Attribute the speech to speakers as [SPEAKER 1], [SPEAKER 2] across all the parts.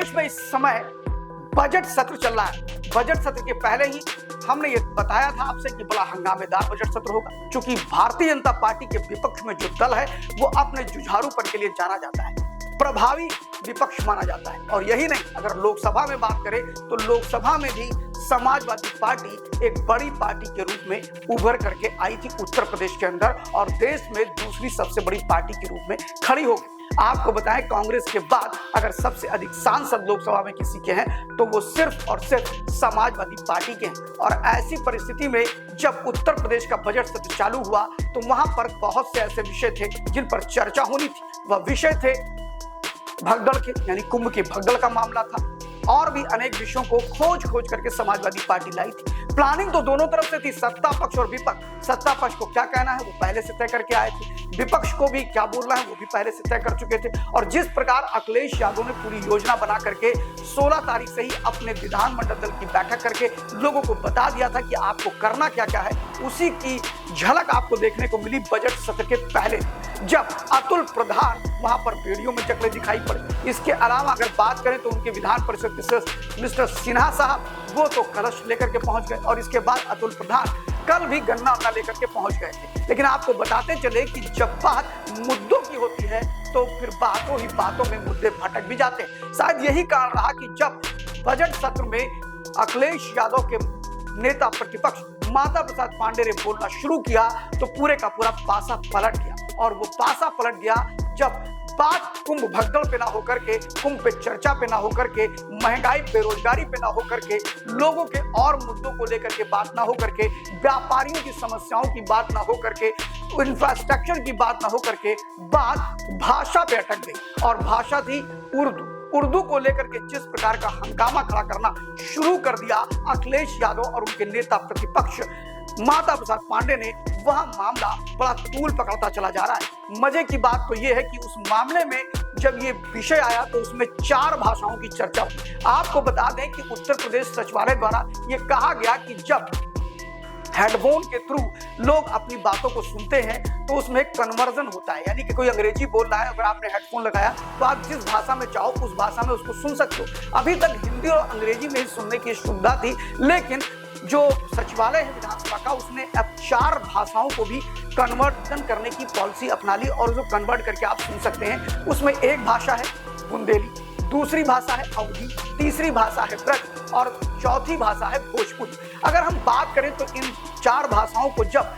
[SPEAKER 1] प्रदेश में इस समय बजट सत्र चल रहा है। बजट सत्र के पहले ही हमने ये बताया था आपसे कि बड़ा हंगामेदार बजट सत्र होगा, क्योंकि भारतीय जनता पार्टी के विपक्ष में जो दल है वो अपने जुझारूपन के लिए जाना जाता है, प्रभावी विपक्ष माना जाता है। और यही नहीं, अगर लोकसभा में बात करें तो लोकसभा में भी समाजवादी पार्टी एक बड़ी पार्टी के रूप में उभर करके आई थी उत्तर प्रदेश के अंदर, और देश में दूसरी सबसे बड़ी पार्टी के रूप में खड़ी हो गई। आपको बताएं, कांग्रेस के बाद अगर सबसे अधिक सांसद लोकसभा में किसी के हैं तो वो सिर्फ और सिर्फ समाजवादी पार्टी के हैं। और ऐसी परिस्थिति में जब उत्तर प्रदेश का बजट सत्र चालू हुआ तो वहां पर बहुत से ऐसे विषय थे जिन पर चर्चा होनी थी। वह विषय थे भगदड़ के, यानी कुंभ के भगदड़ का मामला था, और भी अनेक विषयों को खोज खोज करके समाजवादी पार्टी लाई थी। प्लानिंग तो दोनों तरफ से थी, सत्ता पक्ष और विपक्ष। सत्ता पक्ष को क्या कहना है वो पहले से तय करके आए थे, विपक्ष को भी क्या बोलना है वो भी पहले से तय कर चुके थे। और जिस प्रकार अखिलेश यादव ने पूरी योजना बना करके 16 तारीख से ही अपने विधानमंडल दल की बैठक करके लोगों को बता दिया था कि आपको करना क्या क्या है, उसी की झलक आपको देखने को मिली बजट सत्र के पहले, जब अतुल प्रधान वहां पर वीडियो में चकले दिखाई पड़े। इसके अलावा अगर बात करें तो उनके विधान परिषद मिस्टर सिन्हा साहब वो तो कलश लेकर के पहुंच गए, और इसके बाद अतुल प्रधान कल भी गन्ना लेकर के पहुंच गए थे। लेकिन आपको बताते चले कि जब बात मुद्दों की होती है तो फिर बातों ही बातों में मुद्दे भटक भी जाते हैं। शायद यही कारण रहा कि जब बजट सत्र में अखिलेश यादव के नेता प्रतिपक्ष माता प्रसाद पांडे ने बोलना शुरू किया तो पूरे का पूरा पासा पलट गया। और वो पासा पलट गया जब बात कुंभ भगदड़ पे ना होकर के, कुंभ पे चर्चा पे ना होकर के, महंगाई बेरोजगारी पे ना होकर के, लोगों के और मुद्दों को लेकर के बात ना होकर के, व्यापारियों की समस्याओं की बात ना होकर के, इंफ्रास्ट्रक्चर की बात ना होकर के, बात भाषा पे अटक गई। और भाषा थी उर्दू को लेकर के जिस प्रकार का हंगामा खड़ा करना शुरू कर दिया अखिलेश यादव और उनके नेता प्रतिपक्ष माता प्रसाद पांडे ने, वह मामला बड़ा तूल पकड़ता चला जा रहा है। मजे की बात तो यह है कि उस मामले में जब ये विषय आया तो उसमें 4 भाषाओं की चर्चा हुई। आपको बता दें कि उत्तर प्रदेश सचिवालय द्वारा यह कहा गया कि जब हेडफोन के थ्रू लोग अपनी बातों को सुनते हैं तो उसमें कन्वर्जन होता है, यानी कि कोई अंग्रेजी बोल रहा है, अगर आपने हेडफोन लगाया तो आप जिस भाषा में चाहो उस भाषा में उसको सुन सकते हो। अभी तक हिंदी और अंग्रेजी में ही सुनने की सुविधा थी, लेकिन जो सचिवालय है विधानसभा का उसने अब 4 भाषाओं को भी कन्वर्जन करने की पॉलिसी अपना ली, और जो कन्वर्ट करके आप सुन सकते हैं उसमें एक भाषा है बुंदेली, दूसरी भाषा है अवधी, तीसरी भाषा है ब्रज और चौथी भाषा है भोजपुरी। अगर हम बात करें तो इन 4 भाषाओं को जब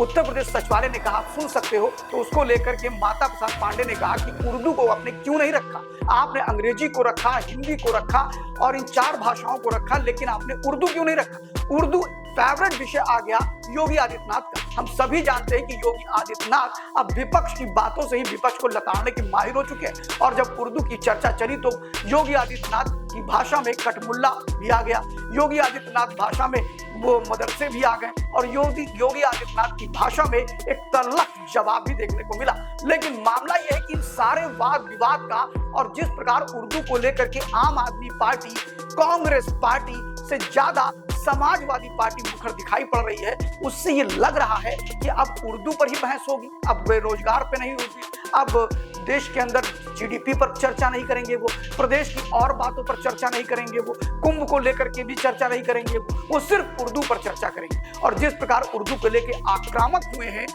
[SPEAKER 1] उत्तर प्रदेश सचिवालय ने कहा सुन सकते हो तो उसको लेकर के माता प्रसाद पांडे ने कहा कि उर्दू को आपने क्यों नहीं रखा, आपने अंग्रेजी को रखा, हिंदी को रखा और इन 4 भाषाओं को रखा, लेकिन आपने उर्दू क्यों नहीं रखा। उर्दू फेवरेट विषय आ गया योगी आदित्यनाथ का। हम सभी जानते हैं कि योगी आदित्यनाथ अब विपक्ष की बातों से ही विपक्ष को लताड़ने के माहिर हो चुके हैं, और जब उर्दू की चर्चा चली तो योगी आदित्यनाथ की भाषा में कटमुल्ला भी आ गया, योगी आदित्यनाथ भाषा में वो मदरसे भी आ गए, और योगी आदित्यनाथ की भाषा में एक तल्लख जवाब भी देखने को मिला। लेकिन मामला यह है कि इन सारे वाद विवाद का, और जिस प्रकार उर्दू को लेकर के आम आदमी पार्टी कांग्रेस पार्टी से ज्यादा समाजवादी पार्टी मुखर दिखाई पड़ रही है, उससे ये लग रहा है कि अब उर्दू पर ही बहस होगी, अब बेरोजगार पे नहीं होगी, अब देश के अंदर जीडीपी पर चर्चा नहीं करेंगे, वो प्रदेश की और बातों पर चर्चा नहीं करेंगे, वो कुंभ को लेकर के भी चर्चा नहीं करेंगे, वो सिर्फ उर्दू पर चर्चा करेंगे। और जिस प्रकार उर्दू को लेकर आक्रामक हुए हैं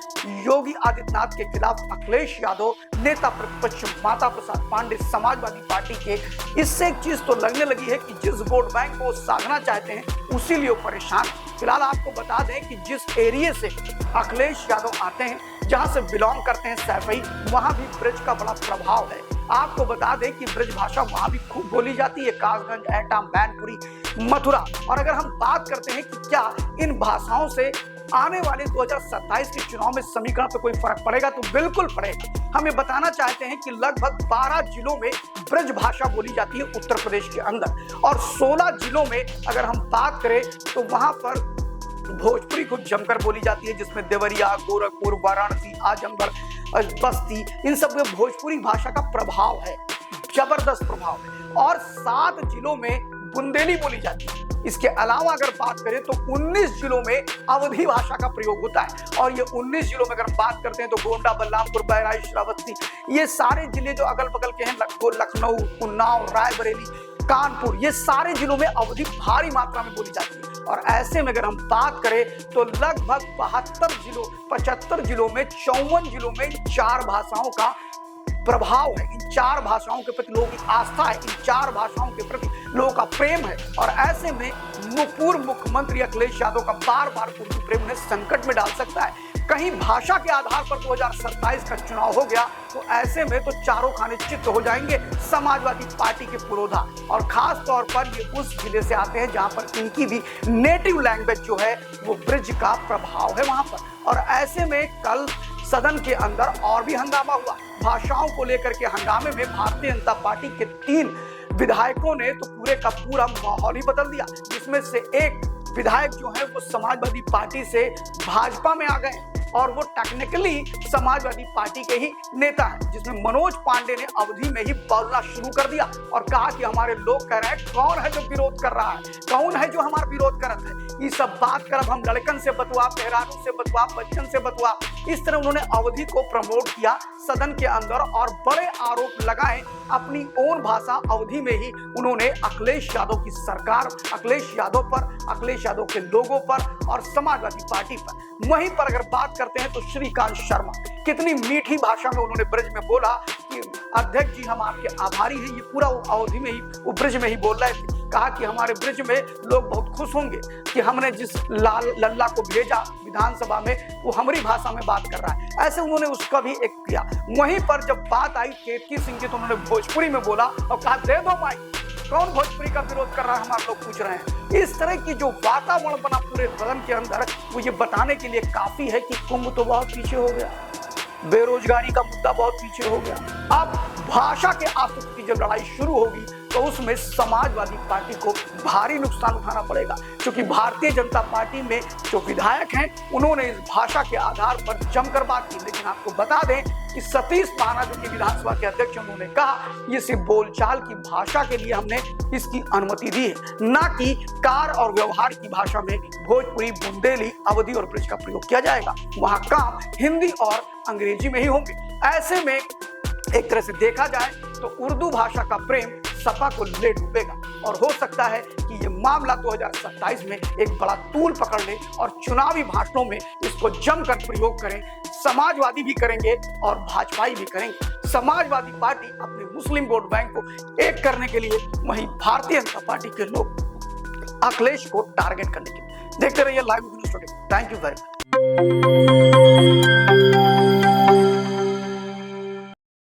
[SPEAKER 1] योगी आदित्यनाथ के खिलाफ अखिलेश यादव, नेता प्रतिपक्ष माता प्रसाद पांडे समाजवादी पार्टी के, इससे एक चीज तो लगने लगी है कि जिस वोट बैंक को साधना चाहते हैं उसी लिए परेशान। फिलहाल आपको बता दें कि जिस एरिया से अखिलेश यादव आते हैं, जहां से बिलोंग करते हैं सैफई, वहां भी ब्रज का बड़ा प्रभाव है। आपको बता दें कि ब्रज भाषा वहां भी खूब बोली जाती है, कासगंज, एटा, मैनपुरी, मथुरा। और अगर हम बात करते हैं कि क्या इन भाषाओं से आने वाले 2027 के चुनाव में समीकरण पे कोई फर्क पड़ेगा, तो बिल्कुल पड़ेगा। हम ये बताना चाहते हैं कि लगभग 12 जिलों में ब्रज भाषा बोली जाती है उत्तर प्रदेश के अंदर, और 16 जिलों में अगर हम बात करें तो वहां पर भोजपुरी को जमकर बोली जाती है, जिसमें देवरिया, गोरखपुर, वाराणसी, आजमगढ़, बस्ती, इन सब में भोजपुरी भाषा का प्रभाव है, जबरदस्त प्रभाव है। और 7 जिलों में बुंदेली बोली जाती है। इसके अलावा अगर बात करें तो 19 जिलों में अवधी भाषा का प्रयोग होता है, और ये 19 जिलों में अगर बात करते हैं तो गोंडा, बलरामपुर, बहराइच, श्रावस्ती, ये सारे जिले जो अगल बगल के हैं, लखनऊ, उन्नाव, रायबरेली, कानपुर, ये सारे जिलों में अवधी भारी मात्रा में बोली जाती है। और ऐसे में अगर हम बात करें तो लगभग 75 जिलों में 54 जिलों में 4 भाषाओं का प्रभाव है। इन 4 भाषाओं के प्रति लोगों की आस्था है, इन 4 भाषाओं के प्रति लोगों का प्रेम है। और ऐसे में पूर्व मुख्यमंत्री अखिलेश यादव का बार बार उर्दू प्रेम उन्हें संकट में डाल सकता है। कहीं भाषा के आधार पर 2027 का चुनाव हो गया तो ऐसे में तो चारों खाने चित्त हो जाएंगे समाजवादी पार्टी के पुरोधा। और खास तौर पर ये उस जिले से आते हैं जहां पर इनकी भी नेटिव लैंग्वेज जो है वो ब्रिज का प्रभाव है वहां पर। और ऐसे में कल सदन के अंदर और भी हंगामा हुआ। भाषाओं को लेकर के हंगामे में भारतीय जनता पार्टी के 3 विधायकों ने तो पूरे का पूरा माहौल ही बदल दिया, जिसमें से एक विधायक जो है वो समाजवादी पार्टी से भाजपा में आ गए और वो टेक्निकली समाजवादी पार्टी के ही नेता हैं, जिसमें मनोज पांडे ने अवधि में ही बोलना शुरू कर दिया और कहा कि हमारे लोग कह रहे हैं कौन है जो विरोध कर रहा है, कौन है जो हमारा विरोध करत है, ये सब बात करब हम लड़कन से बतवा, मेहरारू से बतवा, बच्चन से बतवा। इस तरह उन्होंने अवधि को प्रमोट किया सदन के अंदर और बड़े आरोप लगाए अपनी ओन भाषा अवधि में ही। उन्होंने अखिलेश यादव की सरकार, अखिलेश यादव पर, अखिलेश यादव के लोगों पर और समाजवादी पार्टी पर। वहीं पर अगर बात करते हैं तो श्रीकांत शर्मा, कितनी मीठी भाषा में उन्होंने ब्रिज में बोला कि अध्यक्ष जी हम आपके आभारी हैं। ये पूरा अवधि में ही, वो ब्रिज में ही बोल रहे थे। कहा कि हमारे ब्रिज में लोग बहुत खुश होंगे कि हमने जिस लाल लल्ला को भेजा विधानसभा में वो हमारी भाषा में बात कर रहा है। ऐसे उन्होंने उसका भी एक किया। वहीं पर जब बात आई केतकी सिंह की तो उन्होंने भोजपुरी में बोला और कहा दे दो माइक, कौन भोजपुरी का विरोध कर रहा है हमारे लोग पूछ रहे हैं। इस तरह की जो वातावरण बना पूरे सदन के अंदर वो ये बताने के लिए काफी है कि कुंभ तो बहुत पीछे हो गया, बेरोजगारी का मुद्दा बहुत पीछे हो गया। अब भाषा के आसक्त की जब लड़ाई शुरू होगी तो उसमें समाजवादी पार्टी को भारी नुकसान उठाना पड़ेगा, क्योंकि भारतीय जनता पार्टी में जो विधायक हैं उन्होंने इस भाषा के आधार पर जमकर बात की। लेकिन आपको बता दें कि सतीश पाना जो कि विधानसभा के अध्यक्ष, उन्होंने कहा ये सिर्फ बोलचाल की भाषा के लिए हमने इसकी अनुमति दी है, ना कि कार और व्यवहार की भाषा में भोजपुरी, बुंदेली, अवधी और ब्रिज का प्रयोग किया जाएगा। वहां काम हिंदी और अंग्रेजी में ही होंगे। ऐसे में एक तरह से देखा जाए तो उर्दू भाषा का प्रेम सपा को ले डूबेगा और हो सकता है कि ये मामला 2027 में एक बड़ा तूल पकड़ ले और चुनावी भाषणों में इसको जमकर प्रयोग करें। समाजवादी भी करेंगे और भाजपाई भी करेंगे। समाजवादी पार्टी अपने मुस्लिम वोट बैंक को एक करने के लिए, वहीं भारतीय जनता पार्टी के लोग अखिलेश को टारगेट करने के लिए। देखते रहिए live news today. Thank you very much.